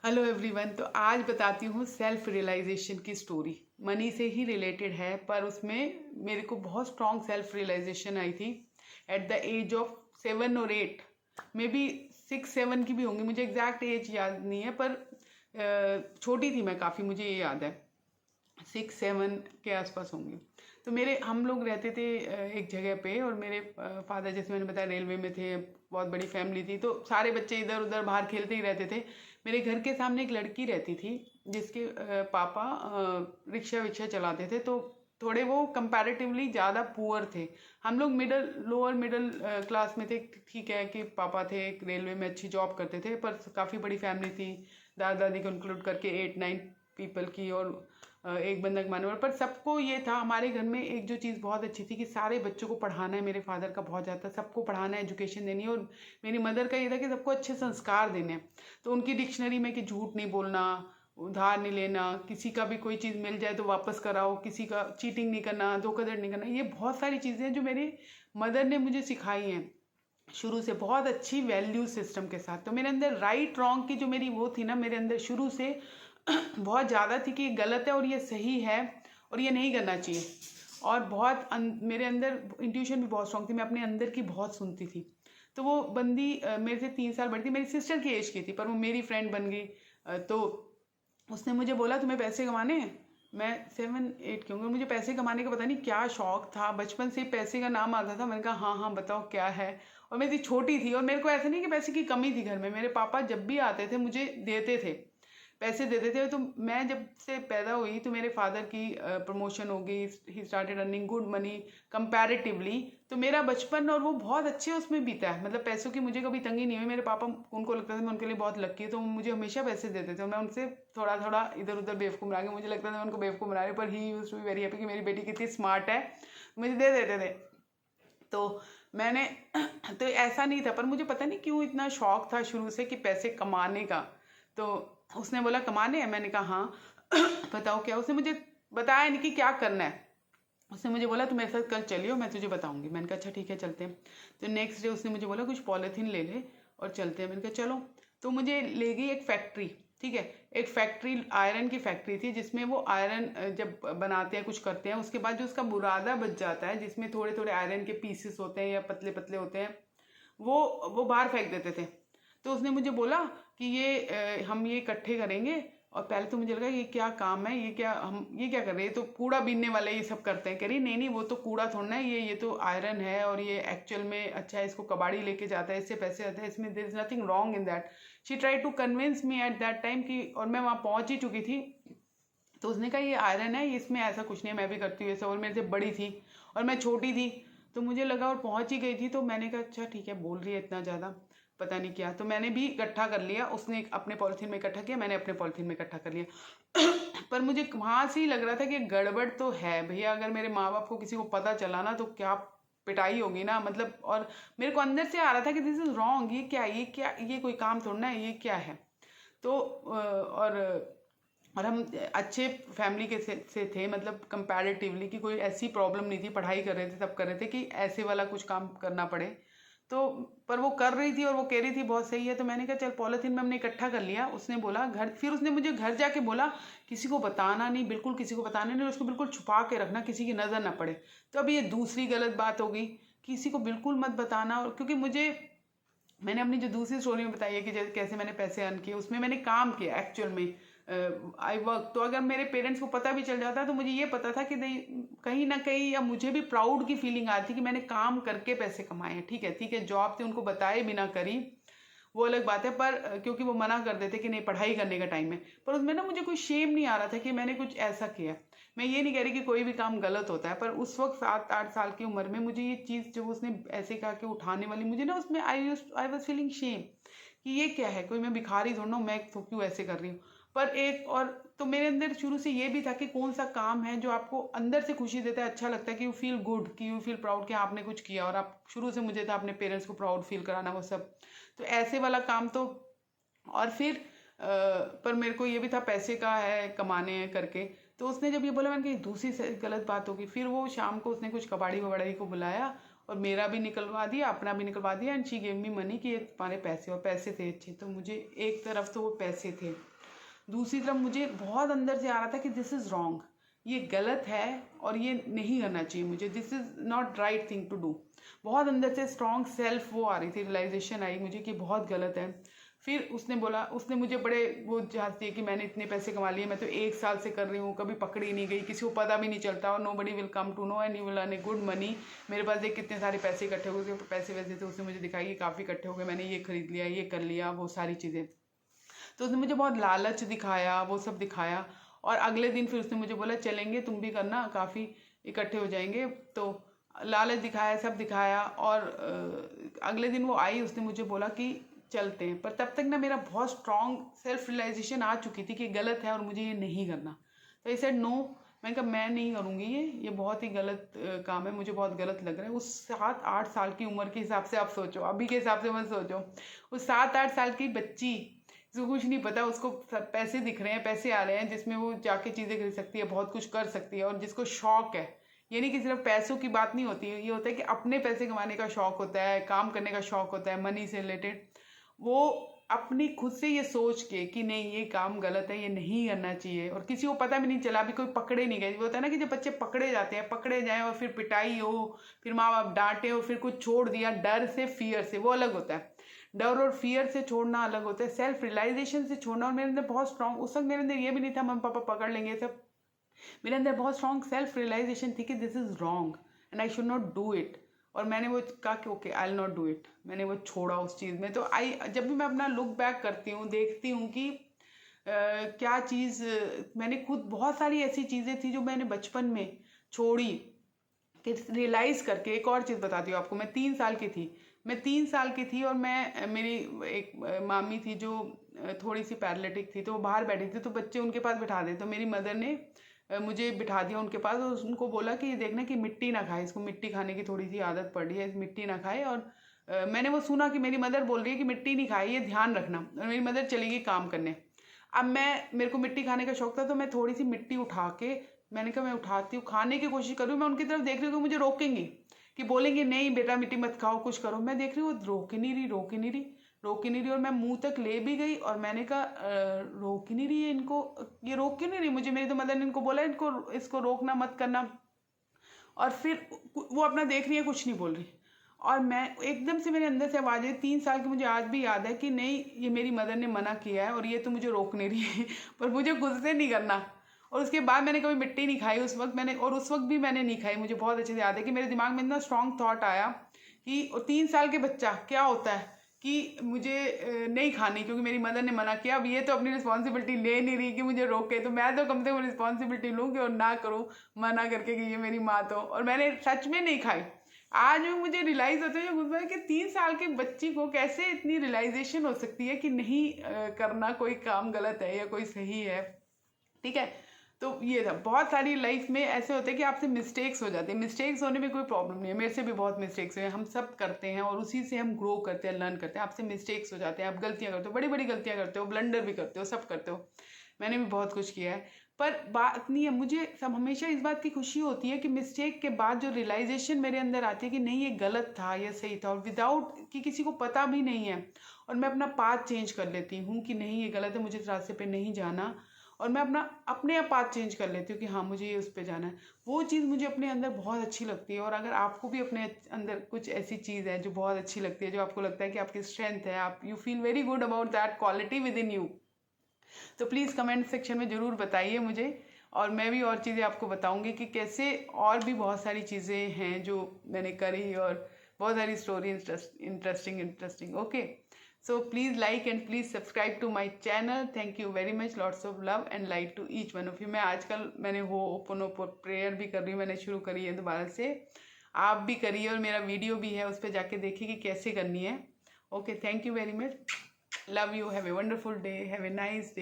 Hello everyone. तो आज बताती हूँ सेल्फ रियलाइजेशन की स्टोरी। मनी से ही रिलेटेड है, पर उसमें मेरे को बहुत स्ट्रॉन्ग सेल्फ रियलाइजेशन आई थी एट द एज ऑफ 7 और 8, मे बी 6-7 की भी होंगी, मुझे एग्जैक्ट एज याद नहीं है, पर छोटी थी मैं काफ़ी, मुझे ये याद है 6-7 के आसपास होंगी। तो हम लोग रहते थे एक जगह पे, और मेरे फादर, जैसे मैंने बताया, रेलवे में थे, बहुत बड़ी फैमिली थी, तो सारे बच्चे इधर उधर बाहर खेलते ही रहते थे। मेरे घर के सामने एक लड़की रहती थी जिसके पापा रिक्शा विक्शा चलाते थे, तो थोड़े वो कंपैरेटिवली ज़्यादा पुअर थे। हम लोग लोअर मिडल क्लास में थे। ठीक है कि पापा थे, रेलवे में अच्छी जॉब करते थे, पर काफ़ी बड़ी फैमिली थी, दादा दादी को इंक्लूड करके 8-9 पीपल की, और एक बंदा कमाने वाला। पर सबको ये था, हमारे घर में एक जो चीज़ बहुत अच्छी थी कि सारे बच्चों को पढ़ाना है। मेरे फादर का बहुत ज़्यादा, सबको पढ़ाना है, एजुकेशन देनी है। और मेरी मदर का ये था कि सबको अच्छे संस्कार देने हैं। तो उनकी डिक्शनरी में कि झूठ नहीं बोलना, उधार नहीं लेना, किसी का भी कोई चीज़ मिल जाए तो वापस कराओ, किसी का चीटिंग नहीं करना, धोखाधड़ी नहीं करना, ये बहुत सारी चीज़ें हैं जो मेरी मदर ने मुझे सिखाई हैं शुरू से, बहुत अच्छी वैल्यू सिस्टम के साथ। तो मेरे अंदर राइट रॉन्ग की जो मेरी वो थी ना, मेरे अंदर शुरू से बहुत ज़्यादा थी कि ये गलत है और ये सही है और ये नहीं करना चाहिए। और मेरे अंदर इंट्यूशन भी बहुत स्ट्रॉन्ग थी, मैं अपने अंदर की बहुत सुनती थी। तो वो बंदी मेरे से 3 साल बड़ी थी, मेरी सिस्टर की एज की थी, पर वो मेरी फ्रेंड बन गई। तो उसने मुझे बोला तुम्हें पैसे कमाने हैं। मैं 7-8 की होंगी, मुझे पैसे कमाने का पता नहीं क्या शौक था, बचपन से ही पैसे का नाम आता था। मैंने कहा हाँ हाँ बताओ क्या है। और मैं इतनी छोटी थी, और मेरे को ऐसा नहीं कि पैसे की कमी थी घर में, मेरे पापा जब भी आते थे मुझे देते थे, पैसे देते थे। तो मैं जब से पैदा हुई तो मेरे फादर की प्रमोशन हो गई, he started earning good money comparatively. तो मेरा बचपन और वो बहुत अच्छे उसमें बीता है, मतलब पैसों की मुझे कभी तंगी नहीं हुई। मेरे पापा, उनको लगता था मैं उनके लिए बहुत लकी है, तो वो मुझे हमेशा पैसे देते थे, और मैं उनसे थोड़ा थोड़ा इधर उधर बेवकूफ़ बना के, मुझे लगता था मैं उनको बेवकूफ़ बना रही हूँ, पर he used to be very happy कि मेरी बेटी कितनी स्मार्ट है, मुझे दे देते थे। तो मैंने तो ऐसा नहीं था, पर मुझे पता नहीं क्यों इतना शौक था शुरू से कि पैसे कमाने का। तो उसने बोला कमाने हैं, मैंने कहा हाँ बताओ क्या। उसने मुझे बताया नहीं कि क्या करना है। उसने मुझे बोला तुम मेरे साथ कल चलियो, मैं तुझे बताऊंगी। मैंने कहा अच्छा ठीक है चलते हैं। तो नेक्स्ट डे उसने मुझे बोला कुछ पॉलीथीन ले ले और चलते हैं। मैंने कहा चलो। तो मुझे ले गई एक फैक्ट्री, ठीक है, एक फैक्ट्री, आयरन की फैक्ट्री थी, जिसमें वो आयरन जब बनाते हैं, कुछ करते हैं, उसके बाद जो उसका बुरादा बच जाता है, जिसमें थोड़े थोड़े आयरन के पीसेस होते हैं या पतले पतले होते हैं, वो बाहर फेंक देते थे। तो उसने मुझे बोला कि हम ये इकट्ठे करेंगे। और पहले तो मुझे लगा ये क्या काम है, ये क्या कर रहे हैं, तो कूड़ा बीनने वाले ये सब करते हैं। कह रही नहीं नहीं, वो तो कूड़ा थोड़ा ना है, ये तो आयरन है, और ये एक्चुअल में अच्छा है, इसको कबाड़ी लेके जाता है, इससे पैसे आते हैं, इसमें there is nothing wrong in that. She try to convince me at that time कि, और मैं वहाँ पहुँच ही चुकी थी। तो उसने कहा ये आयरन है, इसमें ऐसा कुछ नहीं है, मैं भी करती हूँ ऐसा, और मेरे से बड़ी थी और मैं छोटी थी। तो मुझे लगा, और पहुंच ही गई थी, तो मैंने कहा अच्छा ठीक है, बोल रही है इतना ज़्यादा, पता नहीं क्या। तो मैंने भी इकट्ठा कर लिया, उसने अपने पॉलिथीन में इकट्ठा किया, मैंने अपने पॉलिथीन में इकट्ठा कर लिया। पर मुझे वहाँ से ही लग रहा था कि गड़बड़ तो है भैया, अगर मेरे माँ बाप को किसी को पता चला ना तो क्या पिटाई होगी ना, मतलब। और मेरे को अंदर से आ रहा था कि दिस इज़ रॉन्ग, ये कोई काम थोड़ा ना है, ये क्या है। तो और हम अच्छे फैमिली से थे, मतलब कंपैरेटिवली, कि कोई ऐसी प्रॉब्लम नहीं थी, पढ़ाई कर रहे थे, सब कर रहे थे, कि ऐसे वाला कुछ काम करना पड़े। तो पर वो कर रही थी और वो कह रही थी बहुत सही है। तो मैंने कहा चल, पॉलीथीन में हमने इकट्ठा कर लिया। उसने बोला घर, फिर उसने मुझे घर जाके बोला किसी को बताना नहीं, बिल्कुल किसी को बताना नहीं, उसको बिल्कुल छुपा के रखना, किसी की नज़र ना पड़े। तो अब ये दूसरी गलत बात हो गई, किसी को बिल्कुल मत बताना। और क्योंकि मैंने अपनी जो दूसरी स्टोरी में बताई है कि जैसे कैसे मैंने पैसे अर्न किए, उसमें मैंने काम किया एक्चुअल में, आई वर्क। तो अगर मेरे पेरेंट्स को पता भी चल जाता तो मुझे ये पता था कि नहीं, कहीं ना कहीं, या मुझे भी प्राउड की फीलिंग आ रही थी कि मैंने काम करके पैसे कमाए हैं। ठीक है, जॉब थी, उनको बताए बिना करी, वो अलग बात है। पर क्योंकि वो मना कर देते कि नहीं पढ़ाई करने का टाइम है, पर उसमें ना मुझे कोई शेम नहीं आ रहा था कि मैंने कुछ ऐसा किया। मैं ये नहीं कह रही कि कोई भी काम गलत होता है, पर उस वक्त 7-8 साल की उम्र में मुझे ये चीज़ जब उसने ऐसे कहा कि उठाने वाली, मुझे ना उसमें आई वॉज फीलिंग शेम कि ये क्या है, कोई मैं भिखारी थोड़ा ना हूँ, मैं तो क्यों ऐसे कर रही हूँ। पर एक और, तो मेरे अंदर शुरू से ये भी था कि कौन सा काम है जो आपको अंदर से खुशी देता है, अच्छा लगता है, कि यू फील गुड, कि यू फील प्राउड कि आपने कुछ किया। और आप, शुरू से मुझे था अपने पेरेंट्स को प्राउड फील कराना, वो सब। तो ऐसे वाला काम तो, और फिर पर मेरे को ये भी था पैसे का है, कमाने हैं करके। तो उसने जब ये बोला, मैंने कहा दूसरी से गलत बात होगी। फिर वो शाम को उसने कुछ कबाड़ी वबाड़ी को बुलाया और मेरा भी निकलवा दिया, अपना भी निकलवा दिया, and she gave me money कि ये तुम्हारे पैसे। और पैसे थे अच्छे, तो मुझे एक तरफ तो वो पैसे थे, दूसरी तरफ मुझे बहुत अंदर से आ रहा था कि दिस इज़ रॉन्ग, ये गलत है और ये नहीं करना चाहिए मुझे, this is not right thing to do. बहुत अंदर से स्ट्रॉन्ग सेल्फ वो आ रही थी, रियलाइजेशन आई मुझे कि बहुत गलत है। फिर उसने बोला, उसने मुझे बड़े वो झांस दिए कि मैंने इतने पैसे कमा लिए, मैं तो 1 साल से कर रही हूँ, कभी पकड़ी नहीं गई, किसी को पता भी नहीं चलता, और nobody will come to know and you will earn a good money. मेरे पास देख कितने सारे पैसे इकट्ठे हो गए, पैसे वैसे थे, उसने मुझे दिखाई कि काफ़ी इकट्ठे हो गए, मैंने ये खरीद लिया, ये कर लिया, वो सारी चीज़ें। तो उसने मुझे बहुत लालच दिखाया, वो सब दिखाया। और अगले दिन फिर उसने मुझे बोला चलेंगे, तुम भी करना, काफ़ी इकट्ठे हो जाएंगे। तो लालच दिखाया, सब दिखाया। और अगले दिन वो आई, उसने मुझे बोला कि चलते हैं। पर तब तक ना मेरा बहुत स्ट्रॉन्ग सेल्फ रियलाइजेशन आ चुकी थी कि गलत है और मुझे ये नहीं करना। तो आई सेड नो, मैंने कहा मैं नहीं करूँगी, ये बहुत ही गलत काम है, मुझे बहुत गलत लग रहा है। उस 7-8 साल की उम्र के हिसाब से आप सोचो, अभी के हिसाब से मत सोचो। उस 7-8 साल की बच्ची, जिसको कुछ नहीं पता, उसको पैसे दिख रहे हैं, पैसे आ रहे हैं जिसमें वो जाके चीज़ें खरीद सकती है, बहुत कुछ कर सकती है, और जिसको शौक है, ये नहीं कि सिर्फ पैसों की बात नहीं होती है, ये होता है कि अपने पैसे कमाने का शौक होता है, काम करने का शौक होता है, मनी से रिलेटेड। वो अपनी खुद से ये सोच के कि नहीं ये काम गलत है, ये नहीं करना चाहिए, और किसी को पता भी नहीं चला, अभी कोई पकड़े नहीं गए। वो होता है ना कि जब बच्चे पकड़े जाते हैं, पकड़े जाएं और फिर पिटाई हो, फिर माँ बाप डांटे और फिर कुछ छोड़ दिया डर से, फियर से, वो अलग होता है। डर और फियर से छोड़ना अलग होता है, सेल्फ रियलाइजेशन से छोड़ना। और मेरे अंदर बहुत स्ट्रॉन्ग, उस वक्त मेरे अंदर ये भी नहीं था मम्मी पापा पकड़ लेंगे सब, मेरे अंदर बहुत स्ट्रॉन्ग सेल्फ रियलाइजेशन थी कि this is wrong and I should not do it. और मैंने वो कहा कि okay I will not do it, मैंने वो छोड़ा उस चीज़ में। तो जब भी मैं अपना लुक बैक करती हूँ, देखती हूँ कि क्या चीज़ मैंने खुद, बहुत सारी ऐसी चीज़ें थी जो मैंने बचपन में छोड़ी, कि रियलाइज़ करके। एक और चीज़ बताती हूँ आपको, मैं 3 साल की थी, और मैं, मेरी एक मामी थी जो थोड़ी सी पैरालिटिक थी, तो वो बाहर बैठी थी, तो बच्चे उनके पास बिठा दे, तो मेरी मदर ने मुझे बिठा दिया उनके पास, और उनको बोला कि ये देखना कि मिट्टी ना खाए, इसको मिट्टी खाने की थोड़ी सी आदत पड़ रही है, मिट्टी ना खाए। और मैंने वो सुना कि मेरी मदर बोल रही है कि मिट्टी नहीं खाए, ये ध्यान रखना। और मेरी मदर चली गई काम करने। अब मेरे को मिट्टी खाने का शौक था, तो मैं थोड़ी सी मिट्टी उठा के, मैंने कहा मैं उठाती हूँ, खाने की कोशिश कर रही हूँ, मैं उनकी तरफ देख रही हूँ कि मुझे रोकेंगी, कि बोलेंगे नहीं बेटा मिट्टी मत खाओ, कुछ करो। मैं देख रही हूँ रोक ही नहीं रही, रोक ही नहीं रही, रोक ही नहीं रही। और मैं मुंह तक ले भी गई और मैंने कहा रोक ही नहीं रही है इनको, ये रोक क्यों नहीं रही मुझे। मेरी तो मदर ने इनको बोला इसको रोकना मत करना। और फिर वो अपना देख रही है, कुछ नहीं बोल रही। और मैं एकदम से, मेरे अंदर से आवाज़ आई, 3 साल की, मुझे आज भी याद है कि नहीं ये मेरी मदर ने मना किया है और ये तो मुझे रोक नहीं रही है पर मुझे गुस्से नहीं करना। और उसके बाद मैंने कभी मिट्टी नहीं खाई उस वक्त, मैंने, और उस वक्त भी मैंने नहीं खाई। मुझे बहुत अच्छे से याद है कि मेरे दिमाग में इतना स्ट्रॉन्ग थॉट आया कि 3 साल के बच्चा क्या होता है कि मुझे नहीं खानी क्योंकि मेरी मदर ने मना किया। अब ये तो अपनी रिस्पॉन्सिबिलिटी ले नहीं रही कि मुझे रोके, तो मैं तो कम से कम रिस्पॉन्सिबिलिटी लूँगी और ना करूँ मना करके कि ये मेरी माँ तो। और मैंने सच में नहीं खाई। आज भी मुझे रियलाइज़ होता है कि 3 साल की बच्ची को कैसे इतनी रियलाइजेशन हो सकती है कि नहीं करना, कोई काम गलत है या कोई सही है। ठीक है, तो ये था। बहुत सारी लाइफ में ऐसे होते हैं कि आपसे मिस्टेक्स हो जाते हैं। मिस्टेक्स होने में कोई प्रॉब्लम नहीं है, मेरे से भी बहुत मिस्टेक्स हुए हैं, हम सब करते हैं और उसी से हम ग्रो करते हैं, लर्न करते हैं। आपसे मिस्टेक्स हो जाते हैं, आप गलतियाँ करते हो, बड़ी बड़ी गलतियाँ करते हो, ब्लंडर भी करते हो, सब करते हो। मैंने भी बहुत कुछ किया है, पर बात नहीं है, मुझे सब हमेशा इस बात की खुशी होती है कि मिस्टेक के बाद जो रियलाइजेशन मेरे अंदर आती है कि नहीं ये गलत था, ये सही था, और विदाउट कि किसी को पता भी नहीं है, और मैं अपना पाथ चेंज कर लेती हूँ कि नहीं ये गलत है, मुझे इस रास्ते पे नहीं जाना, और मैं अपने आप पाथ चेंज कर लेती हूँ कि हाँ मुझे ये उस पर जाना है। वो चीज़ मुझे अपने अंदर बहुत अच्छी लगती है। और अगर आपको भी अपने अंदर कुछ ऐसी चीज़ है जो बहुत अच्छी लगती है, जो आपको लगता है कि आपकी स्ट्रेंथ है, आप you feel very good about that quality with in you, तो प्लीज़ कमेंट सेक्शन में ज़रूर बताइए मुझे, और मैं भी और चीज़ें आपको बताऊंगी कि कैसे और भी बहुत सारी चीज़ें हैं जो मैंने करी, और बहुत सारी story interesting. Okay, so please like and please subscribe to my channel. Thank you very much, lots of love and light to each one of you. मैं आजकल मैंने ओपन प्रेयर भी कर रही हूँ, मैंने शुरू करी है दोबारा से, आप भी करिए, और मेरा वीडियो भी है, उस पर जाके देखिए कि कैसे करनी है। Okay, thank you very much, love you, have a wonderful day, have a nice day.